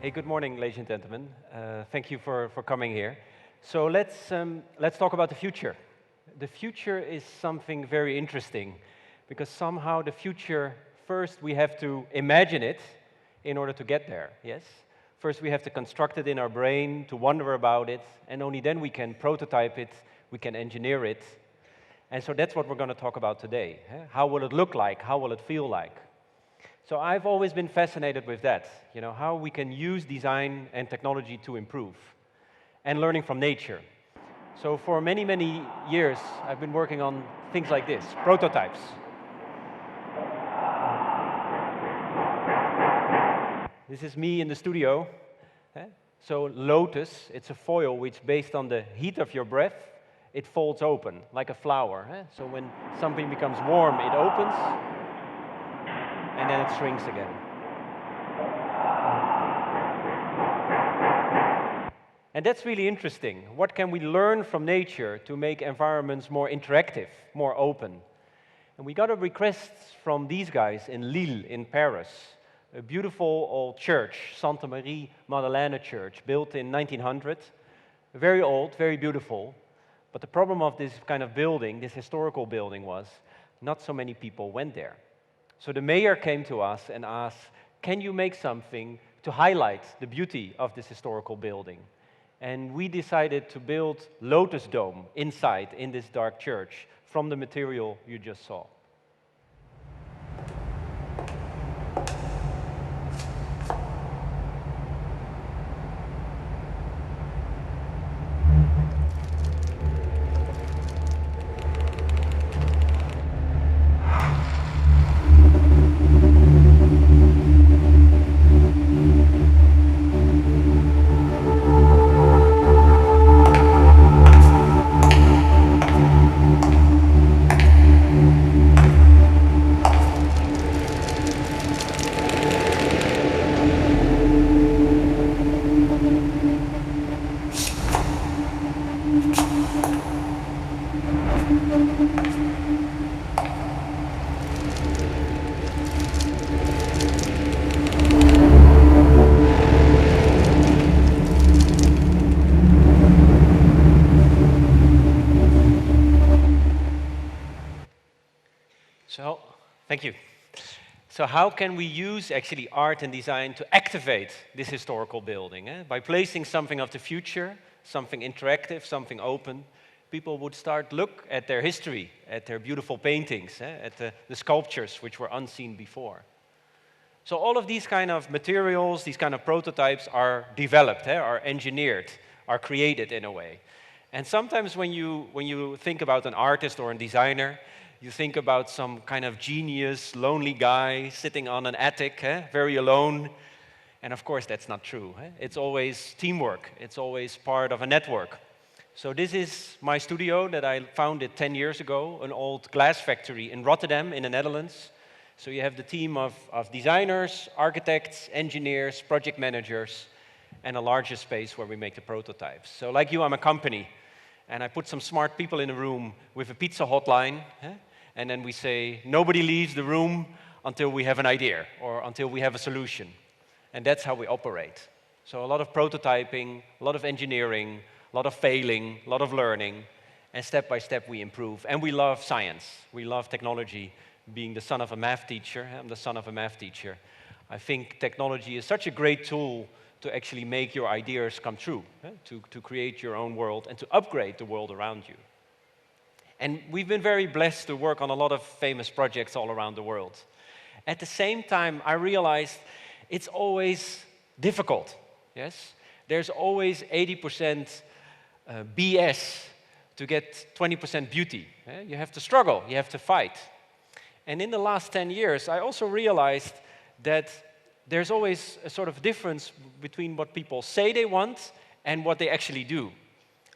Hey, good morning, ladies and gentlemen. Thank you for coming here. So let's talk about the future. The future is something very interesting because somehow the future, first we have to imagine it in order to get there, yes? First we have to construct it in our brain, to wonder about it, and only then we can prototype it, we can engineer it. And so that's what we're going to talk about today. How will it look like? How will it feel like? So I've always been fascinated with that, how we can use design and technology to improve, and learning from nature. So for many, many years, I've been working on things like this, prototypes. This is me in the studio. So lotus, it's a foil which, based on the heat of your breath, it folds open like a flower. So when something becomes warm, it opens, and then it shrinks again. And that's really interesting. What can we learn from nature to make environments more interactive, more open? And we got a request from these guys in Lille, in Paris, a beautiful old church, Sainte Marie Madeleine Church, built in 1900. Very old, very beautiful. But the problem of this kind of building, this historical building, was not so many people went there. So the mayor came to us and asked, can you make something to highlight the beauty of this historical building? And we decided to build Lotus Dome inside in this dark church from the material you just saw. So, thank you. So how can we use actually art and design to activate this historical building? By placing something of the future, something interactive, something open, people would start look at their history, at their beautiful paintings, at the sculptures which were unseen before. So all of these kind of materials, these kind of prototypes are developed, are engineered, are created in a way. And sometimes when you think about an artist or a designer, you think about some kind of genius, lonely guy sitting on an attic, very alone. And of course, that's not true. It's always teamwork. It's always part of a network. So this is my studio that I founded 10 years ago, an old glass factory in Rotterdam in the Netherlands. So you have the team of designers, architects, engineers, project managers, and a larger space where we make the prototypes. So like you, I'm a company. And I put some smart people in a room with a pizza hotline. And then we say, nobody leaves the room until we have an idea or until we have a solution. And that's how we operate. So a lot of prototyping, a lot of engineering, a lot of failing, a lot of learning, and step by step we improve. And we love science. We love technology. Being the son of a math teacher, I'm the son of a math teacher. I think technology is such a great tool to actually make your ideas come true, to create your own world and to upgrade the world around you. And we've been very blessed to work on a lot of famous projects all around the world. At the same time, I realized it's always difficult, yes? There's always 80% BS to get 20% beauty. You have to struggle, you have to fight. And in the last 10 years, I also realized that there's always a sort of difference between what people say they want and what they actually do.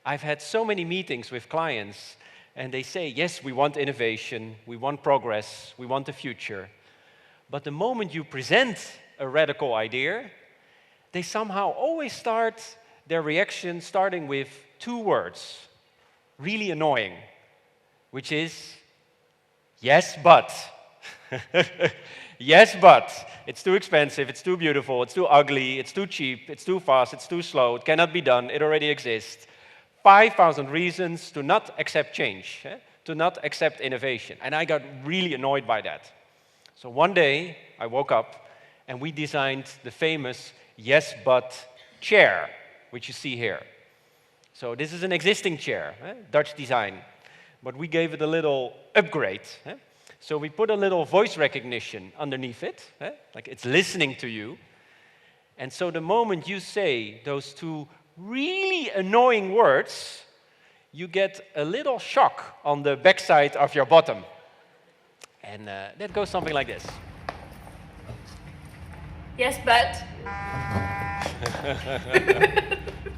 I've had so many meetings with clients, and they say, yes, we want innovation, we want progress, we want the future. But the moment you present a radical idea, they somehow always start their reaction starting with 2 words, really annoying, which is, yes, but. Yes, but it's too expensive, it's too beautiful, it's too ugly, it's too cheap, it's too fast, it's too slow, it cannot be done, it already exists. 5,000 reasons to not accept change, to not accept innovation. And I got really annoyed by that. So one day, I woke up and we designed the famous yes, but chair, which you see here. So this is an existing chair, Dutch design, but we gave it a little upgrade. So we put a little voice recognition underneath it, like it's listening to you. And so the moment you say those two really annoying words, you get a little shock on the backside of your bottom. And that goes something like this. Yes, but.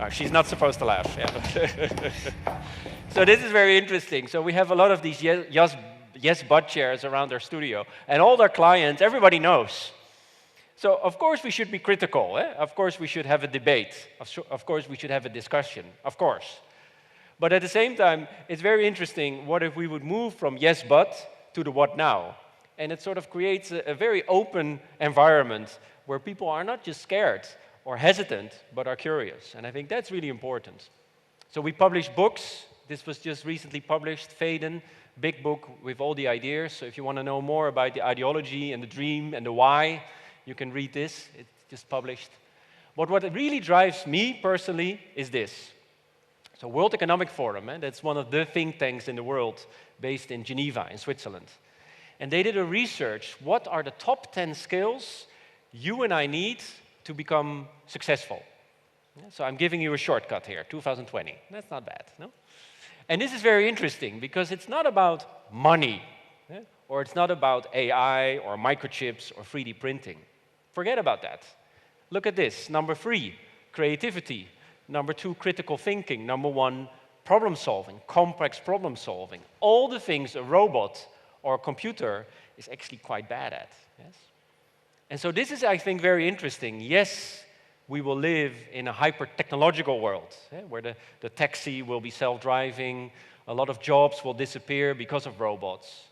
Oh, she's not supposed to laugh. Yeah. So this is very interesting. So we have a lot of these yes, but chairs around our studio. And all our clients, everybody knows. So of course we should be critical. Of course we should have a debate. Of course we should have a discussion. Of course. But at the same time, it's very interesting, what if we would move from yes, but to the what now? And it sort of creates a very open environment where people are not just scared or hesitant, but are curious. And I think that's really important. So we publish books. This was just recently published, Faden, big book with all the ideas. So if you want to know more about the ideology and the dream and the why, you can read this. It's just published. But what really drives me personally is this. So World Economic Forum, that's one of the think tanks in the world based in Geneva, in Switzerland. And they did a research, what are the top 10 skills you and I need to become successful? So I'm giving you a shortcut here, 2020. That's not bad, no? And this is very interesting because it's not about money, or it's not about AI or microchips or 3D printing. Forget about that. Look at this. Number 3, creativity. Number 2, critical thinking. Number 1, problem solving, complex problem solving. All the things a robot or a computer is actually quite bad at. Yes? And so this is, I think, very interesting. Yes, we will live in a hyper-technological world, where the taxi will be self-driving, a lot of jobs will disappear because of robots.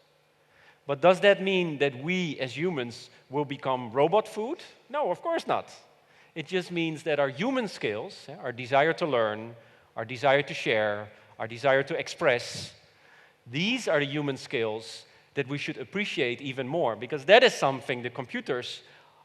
But does that mean that we, as humans, will become robot food? No, of course not. It just means that our human skills, our desire to learn, our desire to share, our desire to express, these are the human skills that we should appreciate even more, because that is something the computers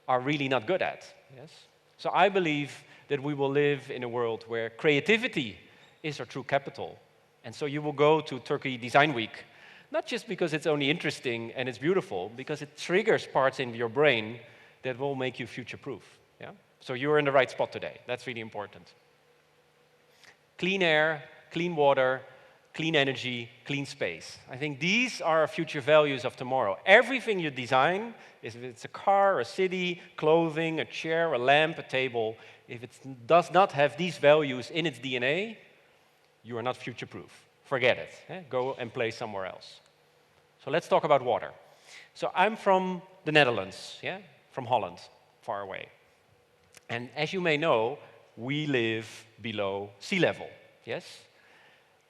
are really not good at. Yes? So I believe that we will live in a world where creativity is our true capital. And so you will go to Turkey Design Week, not just because it's only interesting and it's beautiful, because it triggers parts in your brain that will make you future-proof. Yeah? So you're in the right spot today. That's really important. Clean air, clean water, clean energy, clean space. I think these are our future values of tomorrow. Everything you design, if it's a car, a city, clothing, a chair, a lamp, a table, if it does not have these values in its DNA, you are not future-proof. Forget it. Go and play somewhere else. So let's talk about water. So I'm from the Netherlands, from Holland, far away. And as you may know, we live below sea level, yes?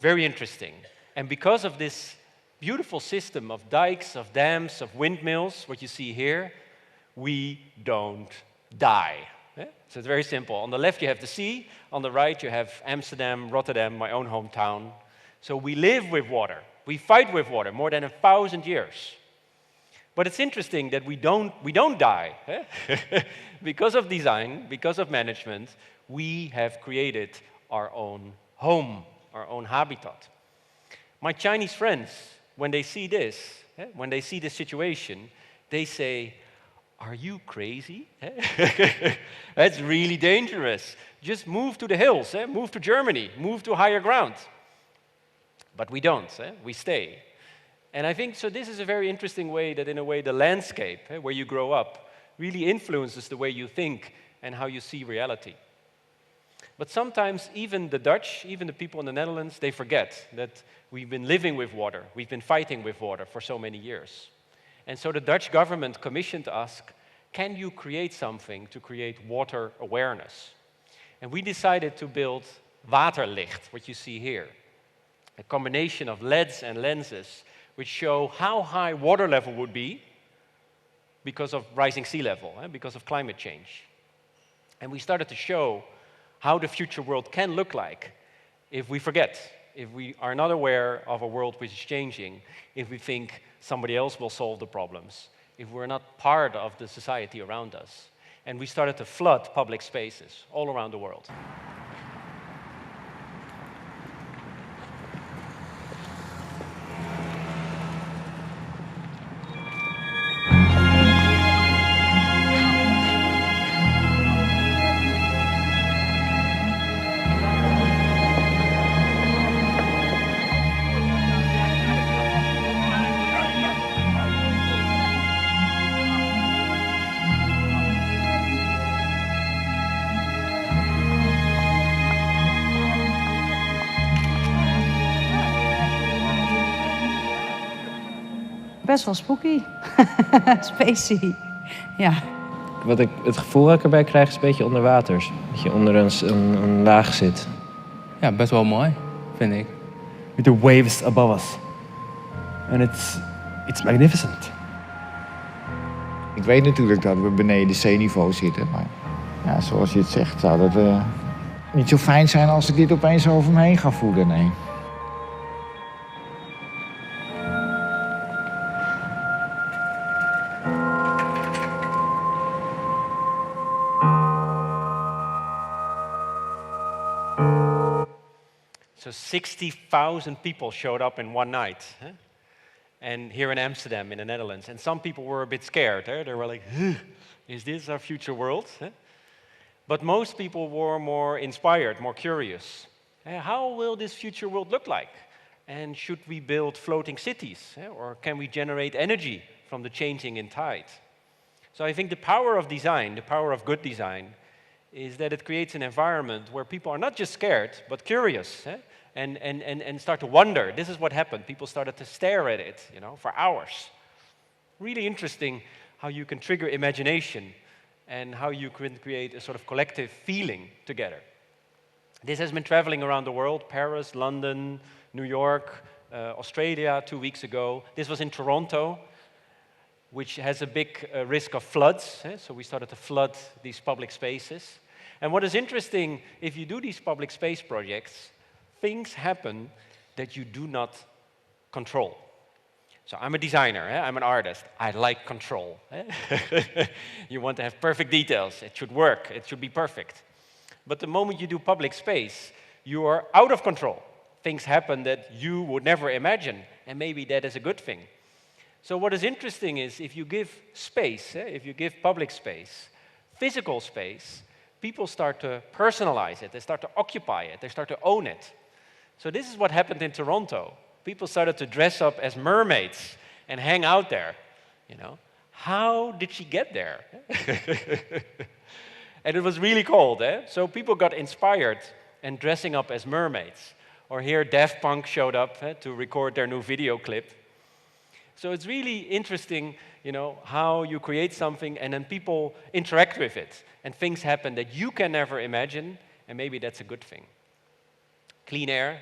Very interesting. And because of this beautiful system of dikes, of dams, of windmills, what you see here, we don't die. So it's very simple. On the left you have the sea, on the right you have Amsterdam, Rotterdam, my own hometown. So we live with water. We fight with water more than 1,000 years. But it's interesting that we don't die. Because of design, because of management, we have created our own home, our own habitat. My Chinese friends, when they see this, when they see this situation, they say, "Are you crazy? That's really dangerous. Just move to the hills, move to Germany, move to higher ground." But we don't, we stay. And I think, so this is a very interesting way that, in a way, the landscape, where you grow up, really influences the way you think and how you see reality. But sometimes even the Dutch, even the people in the Netherlands, they forget that we've been living with water, we've been fighting with water for so many years. And so the Dutch government commissioned us, can you create something to create water awareness? And we decided to build waterlicht, what you see here. A combination of LEDs and lenses which show how high water level would be because of rising sea level, because of climate change. And we started to show how the future world can look like if we forget, if we are not aware of a world which is changing, if we think somebody else will solve the problems, if we're not part of the society around us. And we started to flood public spaces all around the world. Best wel spooky. Spacey. Ja. Wat ik het gevoel dat ik erbij krijg is een beetje onderwaters. Dat je onder een laag zit. Ja, best wel mooi, vind ik. With the waves above us. And it's magnificent. Ik weet natuurlijk dat we beneden zeeniveau zitten, maar ja, zoals je het zegt, zou dat niet zo fijn zijn als ik dit opeens over me heen ga voelen, nee. So 60,000 people showed up in one night. And here in Amsterdam, in the Netherlands. And some people were a bit scared. They were like, is this our future world? But most people were more inspired, more curious. How will this future world look like? And should we build floating cities? Or can we generate energy from the changing in tide? So I think the power of design, the power of good design, is that it creates an environment where people are not just scared, but curious, and start to wonder. This is what happened. People started to stare at it, for hours. Really interesting how you can trigger imagination and how you can create a sort of collective feeling together. This has been traveling around the world, Paris, London, New York, Australia 2 weeks ago. This was in Toronto, which has a big risk of floods. So we started to flood these public spaces. And what is interesting, if you do these public space projects, things happen that you do not control. So I'm a designer, I'm an artist. I like control. You want to have perfect details. It should work, it should be perfect. But the moment you do public space, you are out of control. Things happen that you would never imagine, and maybe that is a good thing. So what is interesting is if you give space, if you give public space, physical space, people start to personalize it, they start to occupy it, they start to own it. So this is what happened in Toronto. People started to dress up as mermaids and hang out there. How did she get there? And it was really cold, so people got inspired and dressing up as mermaids. Or here Daft Punk showed up to record their new video clip. So it's really interesting, how you create something and then people interact with it. And things happen that you can never imagine, and maybe that's a good thing. Clean air.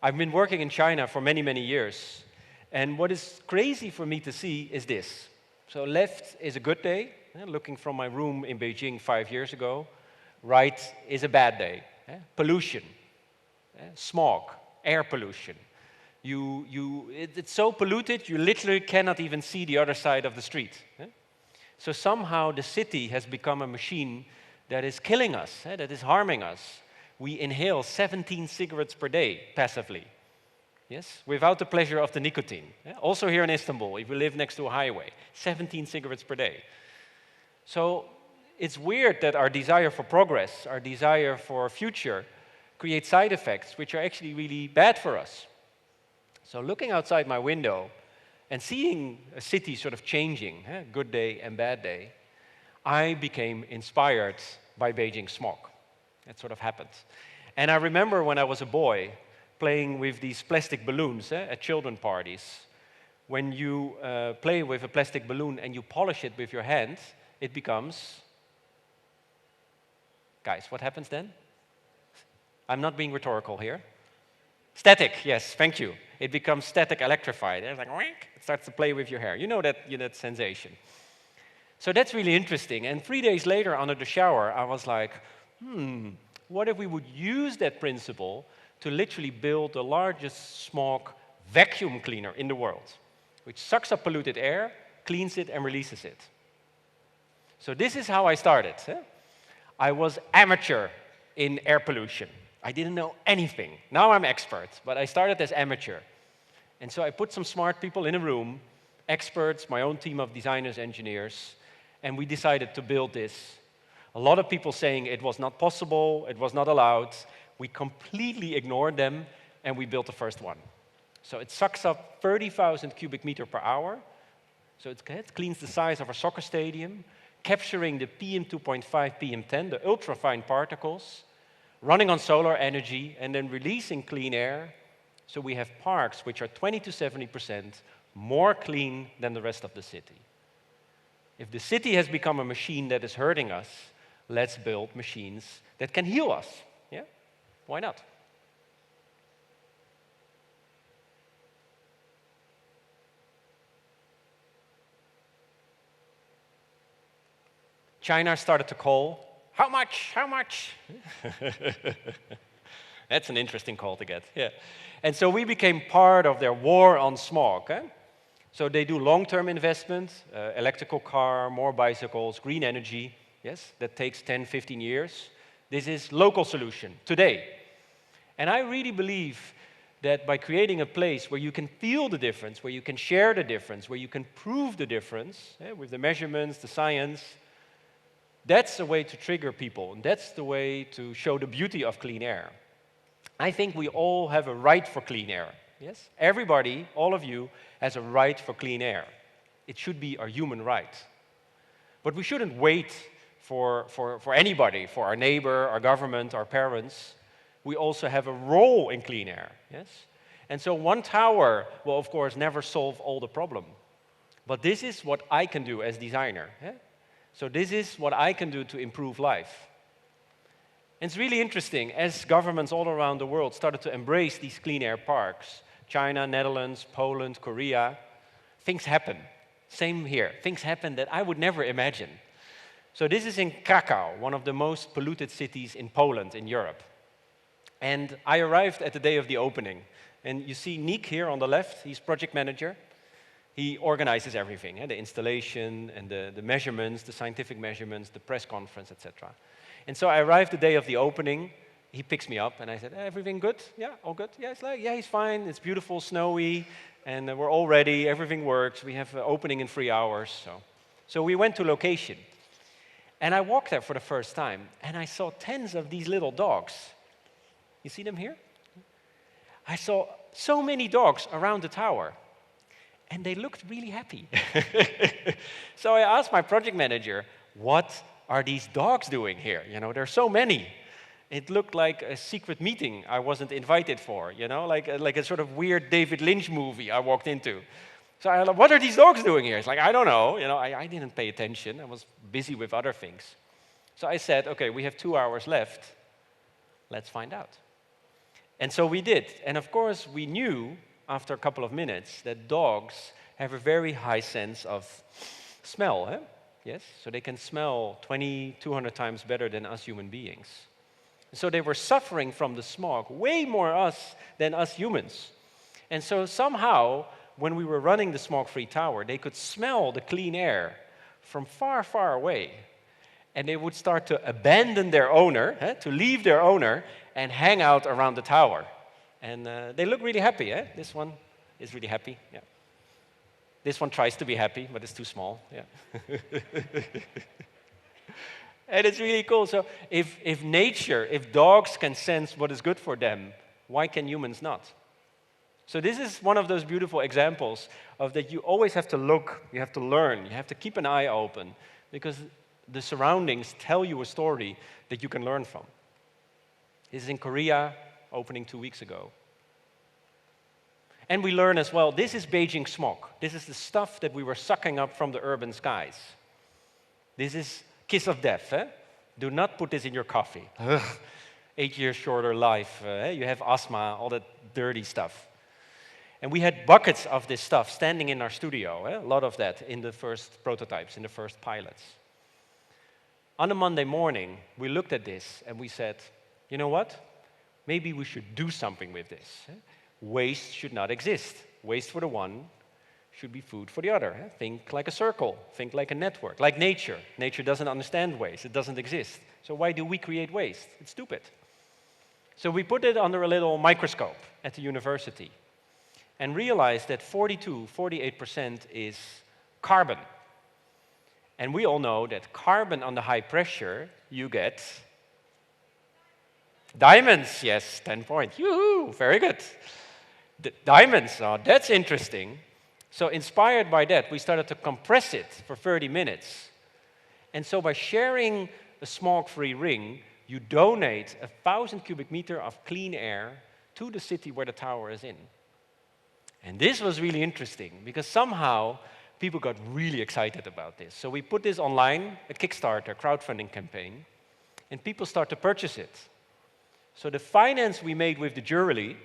I've been working in China for many, many years. And what is crazy for me to see is this. So left is a good day, looking from my room in Beijing 5 years ago. Right is a bad day. Pollution, smog, air pollution. It's so polluted, you literally cannot even see the other side of the street. So somehow the city has become a machine that is killing us, that is harming us. We inhale 17 cigarettes per day, passively. Yes, without the pleasure of the nicotine. Also here in Istanbul, if we live next to a highway, 17 cigarettes per day. So it's weird that our desire for progress, our desire for a future, creates side effects which are actually really bad for us. So looking outside my window and seeing a city sort of changing, good day and bad day, I became inspired by Beijing smog. That sort of happened. And I remember when I was a boy playing with these plastic balloons at children parties. When you play with a plastic balloon and you polish it with your hand, it becomes... Guys, what happens then? I'm not being rhetorical here. Static, yes, thank you. It becomes static electrified. It's like, it starts to play with your hair. You know that sensation. So that's really interesting. And 3 days later, under the shower, I was like, what if we would use that principle to literally build the largest smog vacuum cleaner in the world, which sucks up polluted air, cleans it, and releases it. So this is how I started. I was amateur in air pollution. I didn't know anything. Now I'm expert, but I started as amateur. And so I put some smart people in a room, experts, my own team of designers, engineers, and we decided to build this. A lot of people saying it was not possible, it was not allowed. We completely ignored them, and we built the first one. So it sucks up 30,000 cubic meter per hour. So it cleans the size of a soccer stadium, capturing the PM2.5, PM10, the ultrafine particles, running on solar energy, and then releasing clean air. So we have parks which are 20 to 70% more clean than the rest of the city. If the city has become a machine that is hurting us, let's build machines that can heal us. Yeah? Why not? China started to call, how much, how much? That's an interesting call to get, yeah. And so we became part of their war on smog. So they do long-term investment, electrical car, more bicycles, green energy. Yes, that takes 10, 15 years. This is local solution, today. And I really believe that by creating a place where you can feel the difference, where you can share the difference, where you can prove the difference, with the measurements, the science, that's the way to trigger people, and that's the way to show the beauty of clean air. I think we all have a right for clean air. Yes? Everybody, all of you, has a right for clean air. It should be our human right. But we shouldn't wait for anybody, for our neighbor, our government, our parents. We also have a role in clean air. Yes? And so one tower will, of course, never solve all the problem. But this is what I can do as designer. Yeah? So this is what I can do to improve life. And it's really interesting, as governments all around the world started to embrace these clean air parks, China, Netherlands, Poland, Korea, things happen. Same here. Things happen that I would never imagine. So this is in Krakow, one of the most polluted cities in Poland, in Europe. And I arrived at the day of the opening. And you see Nick here on the left, he's project manager. He organizes everything, the installation and the measurements, the scientific measurements, the press conference, etc. And so I arrived the day of the opening. He picks me up, and I said, everything good? Yeah, all good? Yeah, it's like, yeah, he's fine. It's beautiful, snowy, and we're all ready. Everything works. We have an opening in 3 hours. So we went to location. And I walked there for the first time, and I saw tens of these little dogs. You see them here? I saw so many dogs around the tower. And they looked really happy. So I asked my project manager, what are these dogs doing here? You know, there are so many. It looked like a secret meeting I wasn't invited for, you know, like a sort of weird David Lynch movie I walked into. So I like, what are these dogs doing here? It's like, I don't know. You know, I didn't pay attention. I was busy with other things. So I said, okay, we have 2 hours left. Let's find out. And so we did. And of course, we knew after a couple of minutes that dogs have a very high sense of smell. Yes, so they can smell 200 times better than us human beings. So they were suffering from the smog way more than us humans. And so somehow, when we were running the smog-free tower, they could smell the clean air from far, far away. And they would start to abandon their owner, to leave their owner, and hang out around the tower. And they look really happy. This one is really happy. Yeah. This one tries to be happy, but it's too small. Yeah. And it's really cool. So if dogs can sense what is good for them, why can humans not? So this is one of those beautiful examples of that you always have to look, you have to learn, you have to keep an eye open, because the surroundings tell you a story that you can learn from. This is in Korea, opening 2 weeks ago. And we learn as well, this is Beijing smog. This is the stuff that we were sucking up from the urban skies. This is kiss of death. Do not put this in your coffee. 8 years shorter life, you have asthma, all that dirty stuff. And we had buckets of this stuff standing in our studio, a lot of that in the first prototypes, in the first pilots. On a Monday morning, we looked at this and we said, you know what? Maybe we should do something with this. Waste should not exist. Waste for the one should be food for the other. Think like a circle, think like a network, like nature. Nature doesn't understand waste, it doesn't exist. So why do we create waste? It's stupid. So we put it under a little microscope at the university and realized that 48% is carbon. And we all know that carbon under high pressure, you get diamonds. Yes, 10 points. Yoo-hoo, very good. The diamonds, oh, that's interesting. So inspired by that, we started to compress it for 30 minutes. And so by sharing a smoke-free ring, you donate 1,000 cubic meter of clean air to the city where the tower is in. And this was really interesting, because somehow people got really excited about this. So we put this online, a Kickstarter crowdfunding campaign, and people start to purchase it. So the finance we made with the jury,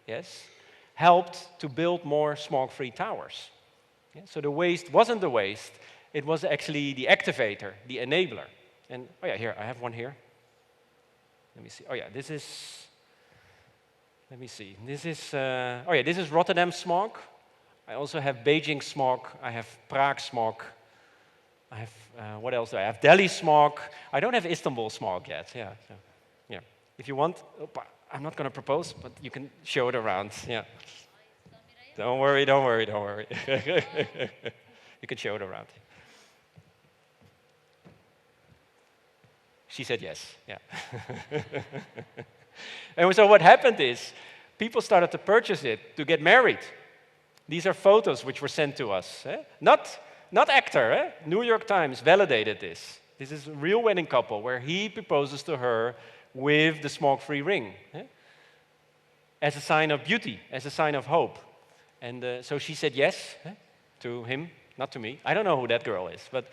yes, helped to build more smoke-free towers. Yeah, so the waste wasn't the waste, it was actually the activator, the enabler. And, oh yeah, here, I have one here. Let me see. Oh yeah, this is, let me see. This is, oh yeah, this is Rotterdam smog. I also have Beijing smog. I have Prague smog. I have, what else do I have? Delhi smog. I don't have Istanbul smog yet. Yeah, so, yeah. If you want, I'm not going to propose, but you can show it around. Yeah. Don't worry, don't worry, don't worry. You can show it around. She said yes, yeah. And so what happened is, people started to purchase it to get married. These are photos which were sent to us. Not actor, New York Times validated this. This is a real wedding couple where he proposes to her with the smoke-free ring. As a sign of beauty, as a sign of hope. And so she said yes to him, not to me. I don't know who that girl is, but...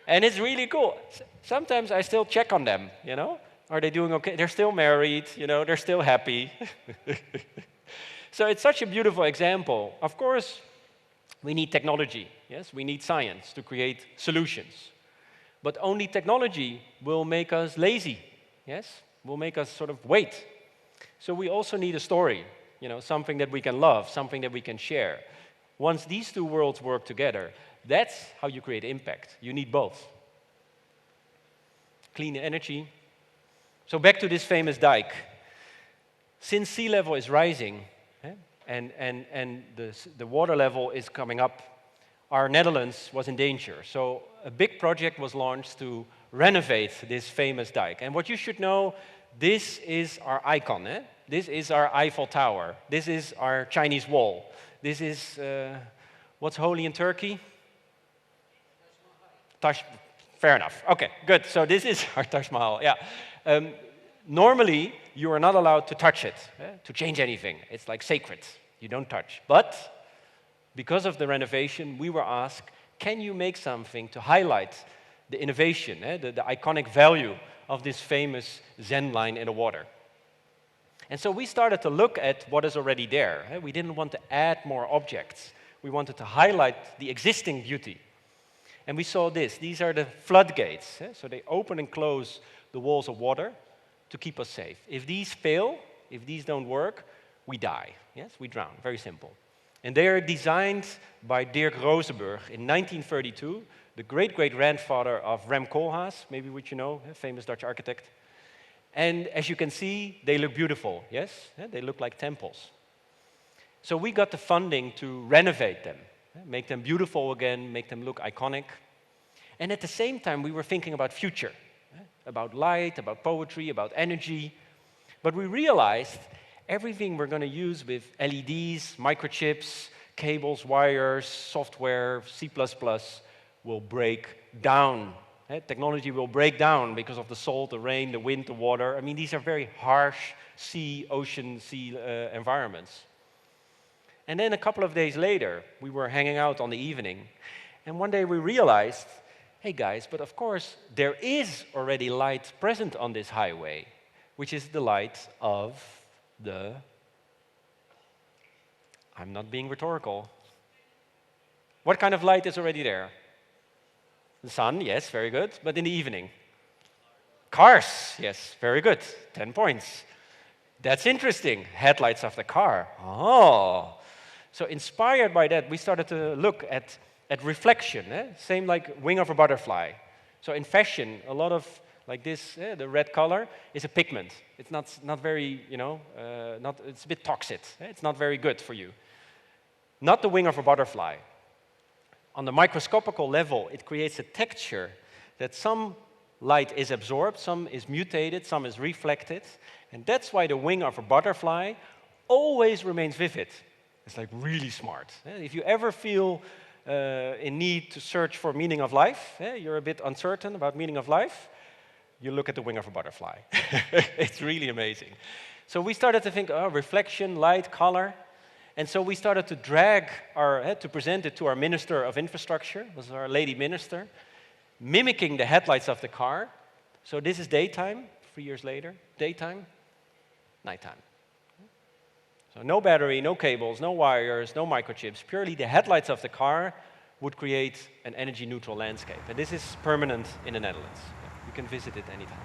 And it's really cool. Sometimes I still check on them, you know? Are they doing okay? They're still married, you know, they're still happy. So it's such a beautiful example. Of course, we need technology, yes? We need science to create solutions. But only technology will make us lazy, yes? Will make us sort of wait. So we also need a story, you know, something that we can love, something that we can share. Once these two worlds work together, that's how you create impact. You need both. Clean energy. So back to this famous dike. Since sea level is rising, and the water level is coming up, our Netherlands was in danger. So a big project was launched to renovate this famous dike. And what you should know, this is our icon. This is our Eiffel Tower. This is our Chinese wall. This is, what's holy in Turkey? Fair enough. Okay, good. So this is our Taj Mahal. Yeah. Normally, you are not allowed to touch it, to change anything. It's like sacred. You don't touch. But because of the renovation, we were asked, can you make something to highlight the innovation, the iconic value of this famous Zen line in the water? And so we started to look at what is already there. We didn't want to add more objects. We wanted to highlight the existing beauty. And we saw this. These are the floodgates. So they open and close the walls of water to keep us safe. If these fail, if these don't work, we die. Yes, we drown. Very simple. And they are designed by Dirk Rosenberg in 1932, the great-great-grandfather of Rem Koolhaas, maybe which you know, a famous Dutch architect. And as you can see, they look beautiful, yes? They look like temples. So we got the funding to renovate them, make them beautiful again, make them look iconic. And at the same time, we were thinking about future, about light, about poetry, about energy. But we realized everything we're going to use with LEDs, microchips, cables, wires, software, C++ will break down. Technology will break down because of the salt, the rain, the wind, the water. I mean, these are very harsh ocean environments. And then a couple of days later, we were hanging out on the evening, and one day we realized, hey guys, but of course, there is already light present on this highway, which is the light of the I'm not being rhetorical. What kind of light is already there? The sun, yes, very good. But in the evening? Cars, yes, very good. 10 points. That's interesting. Headlights of the car. Oh. So inspired by that, we started to look at reflection. Same like wing of a butterfly. So in fashion, a lot of like this, the red color is a pigment. It's not very, it's a bit toxic. It's not very good for you. Not the wing of a butterfly. On the microscopical level, it creates a texture that some light is absorbed, some is mutated, some is reflected. And that's why the wing of a butterfly always remains vivid. It's like really smart. If you ever feel in need to search for meaning of life, you're a bit uncertain about meaning of life, you look at the wing of a butterfly. It's really amazing. So we started to think, reflection, light, color. And so we started to to present it to our Minister of Infrastructure, was our lady minister, mimicking the headlights of the car. So this is daytime, 3 years later. Daytime, nighttime. So no battery, no cables, no wires, no microchips. Purely the headlights of the car would create an energy-neutral landscape. And this is permanent in the Netherlands. You can visit it anytime.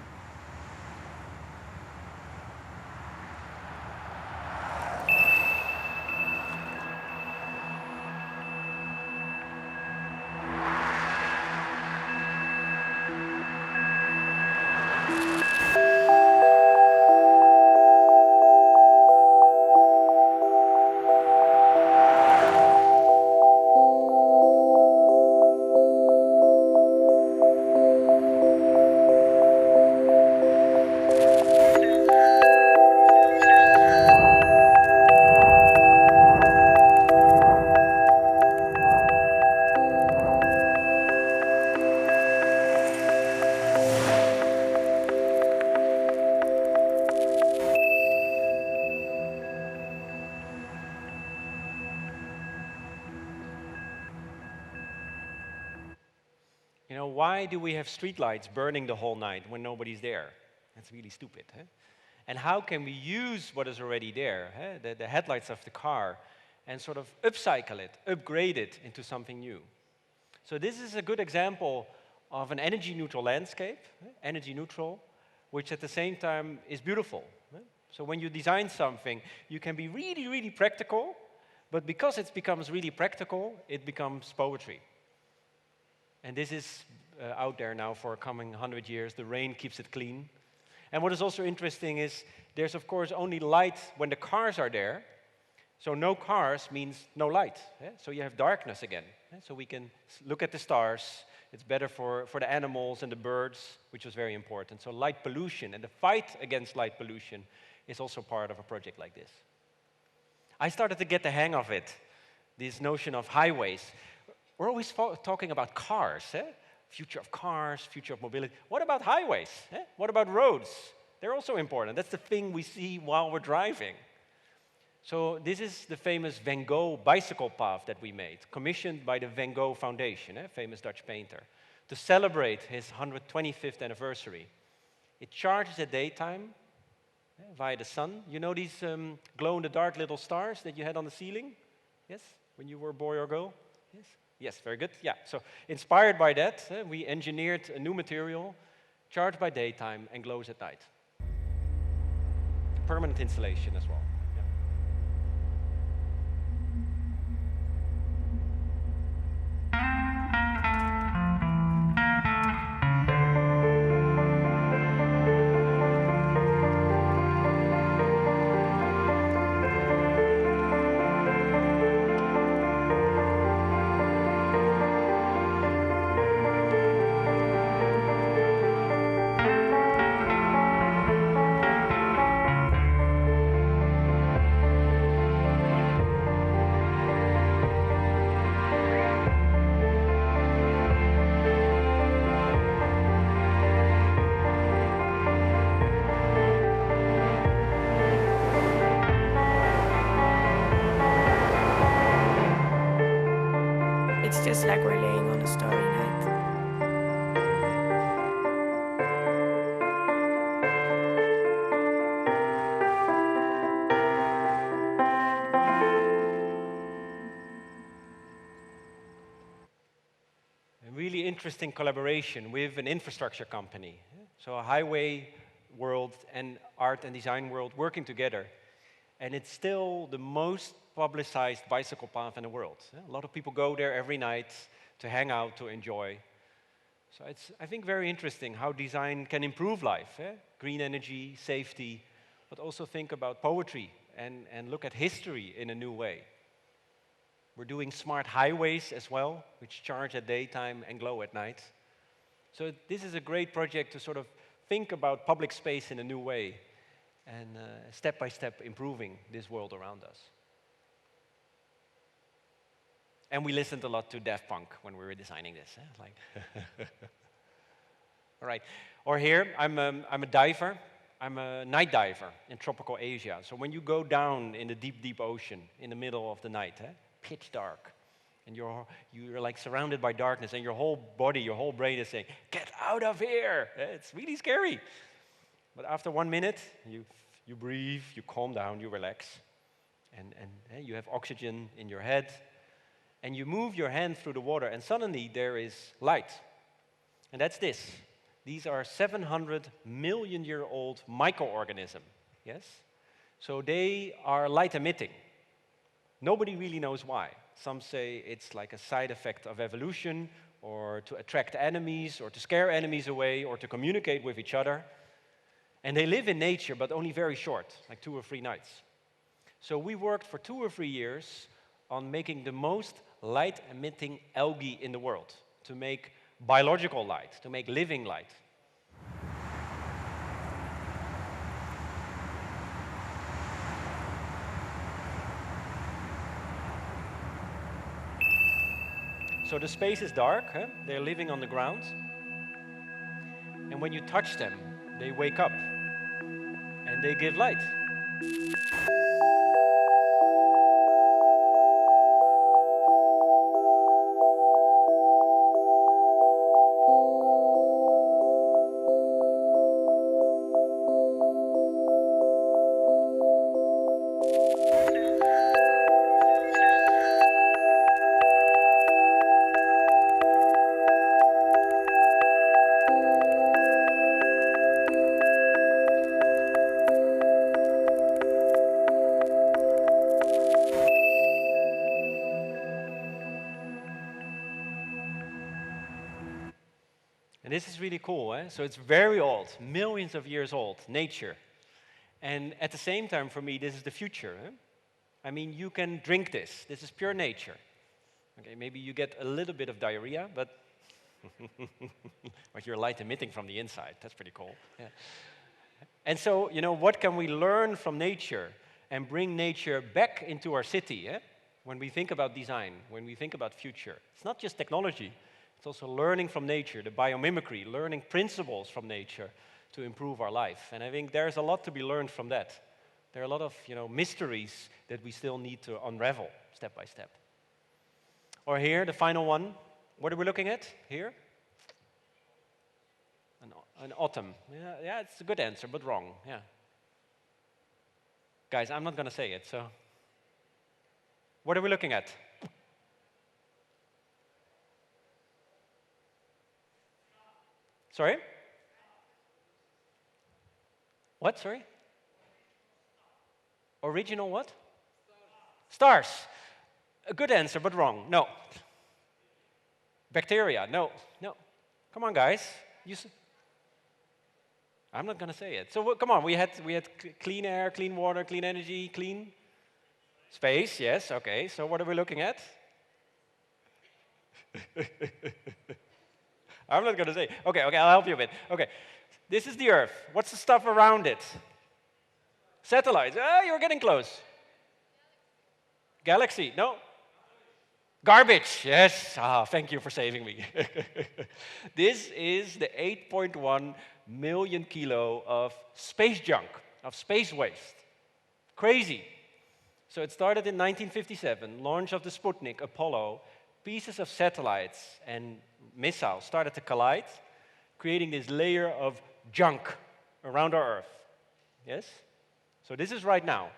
Why do we have streetlights burning the whole night when nobody's there? That's really stupid. And how can we use what is already there, the headlights of the car, and sort of upcycle it, upgrade it into something new? So this is a good example of an energy-neutral landscape, energy neutral, which at the same time is beautiful. So when you design something, you can be really, really practical, but because it becomes really practical, it becomes poetry. And this is out there now for a coming 100 years. The rain keeps it clean. And what is also interesting is there's, of course, only light when the cars are there. So no cars means no light. So you have darkness again. So we can look at the stars. It's better for the animals and the birds, which was very important. So light pollution and the fight against light pollution is also part of a project like this. I started to get the hang of it, this notion of highways. We're always talking about cars, future of cars, future of mobility. What about highways? What about roads? They're also important. That's the thing we see while we're driving. So this is the famous Van Gogh bicycle path that we made, commissioned by the Van Gogh Foundation, famous Dutch painter, to celebrate his 125th anniversary. It charges at daytime via the sun. You know these glow-in-the-dark little stars that you had on the ceiling? Yes? When you were a boy or girl? Yes? Yes, very good. Yeah, so inspired by that, we engineered a new material, charged by daytime and glows at night. Permanent installation as well. It's just like we're laying on a starry night. really interesting collaboration with an infrastructure company. So a highway world and art and design world working together. And it's still the most publicized bicycle path in the world. A lot of people go there every night to hang out, to enjoy. So it's, I think, very interesting how design can improve life. Green energy, safety, but also think about poetry and look at history in a new way. We're doing smart highways as well, which charge at daytime and glow at night. So this is a great project to sort of think about public space in a new way and step by step improving this world around us. And we listened a lot to Daft Punk when we were designing this. Like all right. Or here, I'm a diver. I'm a night diver in tropical Asia. So when you go down in the deep, deep ocean in the middle of the night, pitch dark, and you're like surrounded by darkness, and your whole body, your whole brain is saying, "Get out of here!" It's really scary. But after 1 minute, you breathe, you calm down, you relax, and you have oxygen in your head, and you move your hand through the water, and suddenly there is light. And that's this. These are 700 million-year-old microorganisms, yes? So they are light emitting. Nobody really knows why. Some say it's like a side effect of evolution, or to attract enemies, or to scare enemies away, or to communicate with each other. And they live in nature, but only very short, like 2 or 3 nights. So we worked for 2 or 3 years on making the most light-emitting algae in the world, to make biological light, to make living light. So the space is dark, they're living on the ground. And when you touch them, they wake up and they give light. And this is really cool, So it's very old, millions of years old, nature. And at the same time, for me, this is the future. I mean, you can drink this. This is pure nature. Okay, maybe you get a little bit of diarrhea, but but you're light emitting from the inside. That's pretty cool. Yeah. And so, what can we learn from nature and bring nature back into our city? When we think about design, when we think about future, it's not just technology. It's also learning from nature, the biomimicry, learning principles from nature to improve our life. And I think there's a lot to be learned from that. There are a lot of mysteries that we still need to unravel step by step. Or here, the final one. What are we looking at here? An autumn. Yeah, it's a good answer, but wrong. Yeah. Guys, I'm not going to say it, so. What are we looking at? Sorry? What, sorry? Original what? Stars. A good answer, but wrong. No. Bacteria. No. Come on, guys. I'm not going to say it. So come on. We had clean air, clean water, clean energy, clean space. Yes. Okay. So what are we looking at? I'm not going to say. Okay, I'll help you a bit. Okay, this is the Earth. What's the stuff around it? Satellites. You're getting close. Galaxy. No. Garbage. Yes. Thank you for saving me. This is the 8.1 million kilo of space junk, of space waste. Crazy. So it started in 1957, launch of the Sputnik, Apollo. Pieces of satellites and missiles started to collide, creating this layer of junk around our Earth. Yes? So this is right now.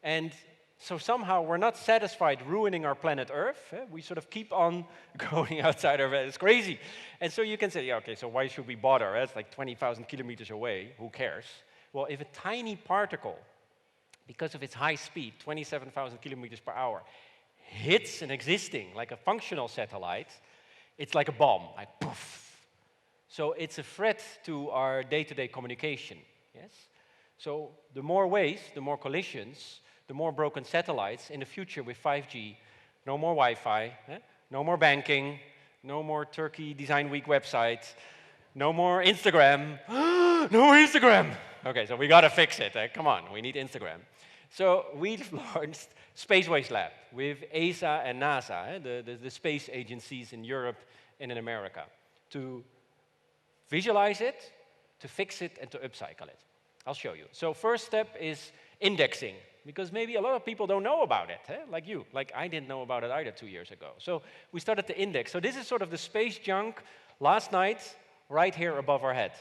And So somehow we're not satisfied ruining our planet Earth. We sort of keep on going outside of it. It's crazy. And so you can say, yeah, okay, so why should we bother? It's like 20,000 kilometers away. Who cares? Well, if a tiny particle, because of its high speed, 27,000 kilometers per hour, hits an existing, like a functional satellite, it's like a bomb, like poof. So it's a threat to our day-to-day communication, yes? So the more waste, the more collisions, the more broken satellites. In the future with 5G, no more Wi-Fi, no more banking, no more Turkey Design Week website, no more Instagram. No more Instagram! Okay, so we gotta fix it. Come on, we need Instagram. So we've launched Space Waste Lab with ESA and NASA, the space agencies in Europe and in America, to visualize it, to fix it, and to upcycle it. I'll show you. So first step is indexing, because maybe a lot of people don't know about it, like you. Like I didn't know about it either 2 years ago. So we started to index. So this is sort of the space junk last night, right here above our head.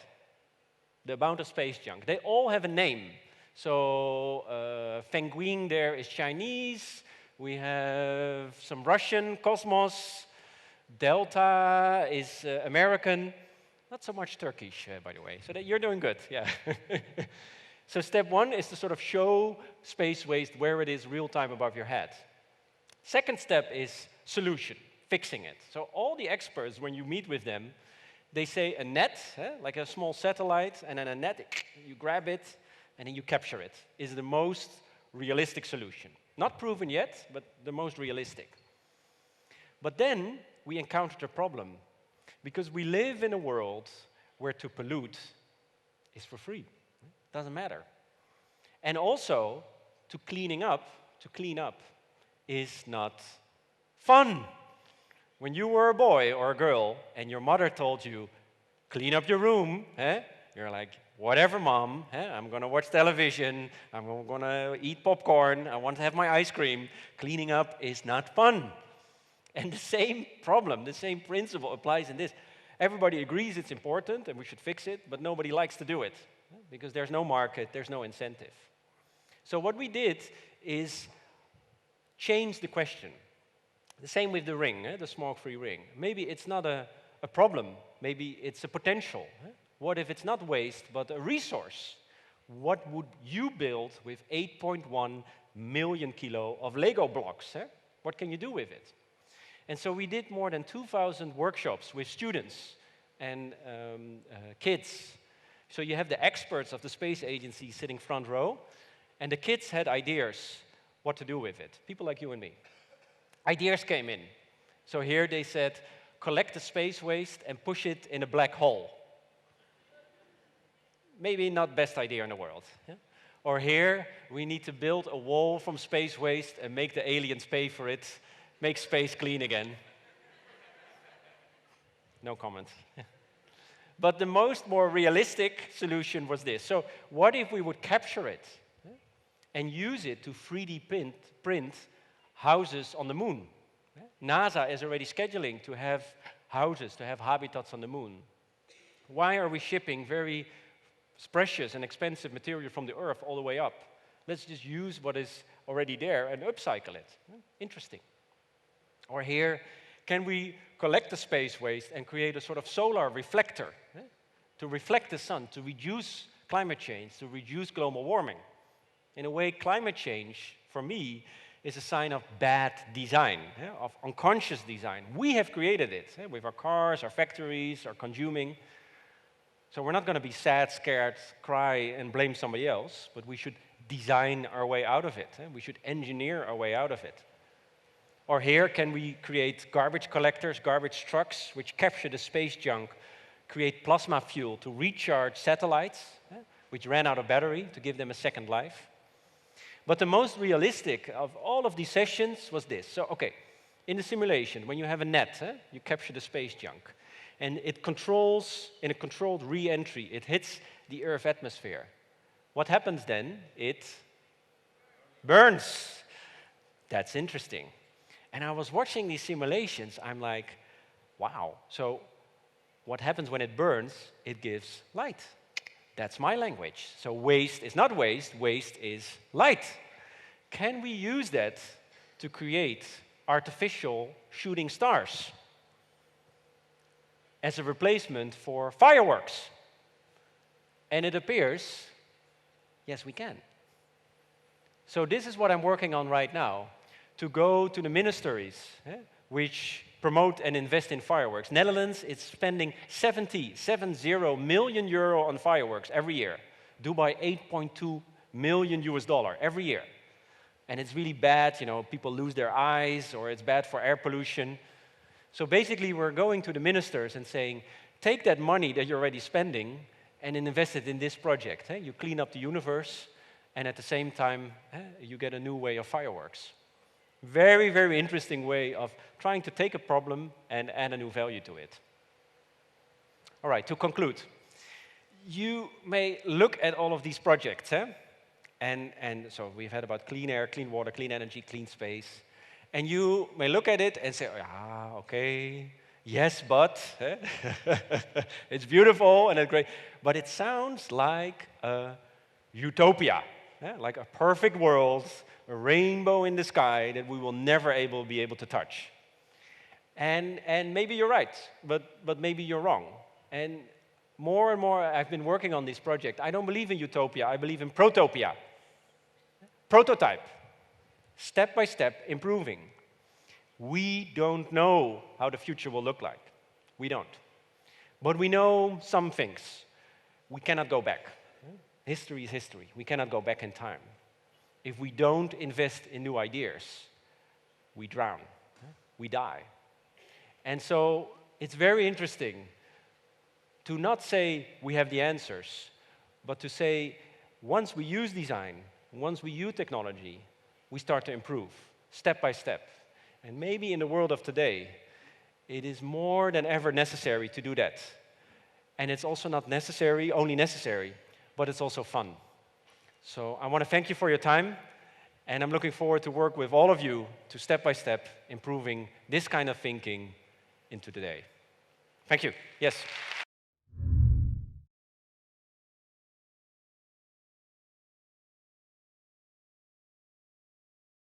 The amount of space junk. They all have a name. So Penguin there is Chinese. We have some Russian, Cosmos. Delta is American. Not so much Turkish, by the way. So that you're doing good, yeah. So step one is to sort of show space waste where it is real time above your head. Second step is solution, fixing it. So all the experts, when you meet with them, they say a net, like a small satellite, and then a net, you grab it, and then you capture it, is the most realistic solution. Not proven yet, but the most realistic. But then we encountered a problem, because we live in a world where to pollute is for free. Doesn't matter. And also, to clean up is not fun. When you were a boy or a girl and your mother told you, clean up your room, you're like, whatever, mom, I'm gonna watch television, I'm gonna eat popcorn, I want to have my ice cream. Cleaning up is not fun. And the same problem, the same principle applies in this. Everybody agrees it's important and we should fix it, but nobody likes to do it because there's no market, there's no incentive. So what we did is change the question. The same with the ring, the smoke-free ring. Maybe it's not a problem, maybe it's a potential. What if it's not waste, but a resource? What would you build with 8.1 million kilo of Lego blocks? What can you do with it? And so we did more than 2,000 workshops with students and kids. So you have the experts of the space agency sitting front row, and the kids had ideas what to do with it. People like you and me. Ideas came in. So here they said, collect the space waste and push it in a black hole. Maybe not best idea in the world. Or here, we need to build a wall from space waste and make the aliens pay for it. Make space clean again. No comment. But the more realistic solution was this. So what if we would capture it and use it to 3D print houses on the moon? NASA is already scheduling to have houses, to have habitats on the moon. Why are we shipping very precious and expensive material from the Earth all the way up? Let's just use what is already there and upcycle it. Interesting. Or here, can we collect the space waste and create a sort of solar reflector to reflect the sun, to reduce climate change, to reduce global warming? In a way, climate change, for me, is a sign of bad design, of unconscious design. We have created it with our cars, our factories, our consuming. So we're not going to be sad, scared, cry, and blame somebody else, but we should design our way out of it. We should engineer our way out of it. Or here, can we create garbage collectors, garbage trucks, which capture the space junk, create plasma fuel to recharge satellites, which ran out of battery, to give them a second life. But the most realistic of all of these sessions was this. So, okay, in the simulation, when you have a net, you capture the space junk, and it controls, in a controlled re-entry, it hits the Earth atmosphere. What happens then? It burns. That's interesting. And I was watching these simulations, I'm like, wow. So what happens when it burns? It gives light. That's my language. So waste is not waste, waste is light. can we use that to create artificial shooting stars as a replacement for fireworks? And it appears, yes, we can. So this is what I'm working on right now, to go to the ministries which promote and invest in fireworks. Netherlands is spending 70 million euro on fireworks every year. Dubai, 8.2 million US dollar every year. And it's really bad, you know, people lose their eyes, or it's bad for air pollution. So basically we're going to the ministers and saying, take that money that you're already spending and invest it in this project. You clean up the universe, and at the same time, you get a new way of fireworks. Very, very interesting way of trying to take a problem and add a new value to it. All right, to conclude, you may look at all of these projects, and so we've had about clean air, clean water, clean energy, clean space, and you may look at it and say, okay, yes, but, it's beautiful and it's great, but it sounds like a utopia, like a perfect world, a rainbow in the sky that we will never be able to touch. And maybe you're right, but maybe you're wrong. And more I've been working on this project. I don't believe in utopia, I believe in protopia. Prototype, step by step improving. We don't know how the future will look like. We don't. But we know some things. We cannot go back. History is history. We cannot go back in time. If we don't invest in new ideas, we drown, we die. And so it's very interesting to not say we have the answers, but to say once we use design, once we use technology, we start to improve, step by step. And maybe in the world of today, it is more than ever necessary to do that. And it's also not only necessary, but it's also fun. So I want to thank you for your time, and I'm looking forward to work with all of you to step by step improving this kind of thinking into today. Thank you. Yes.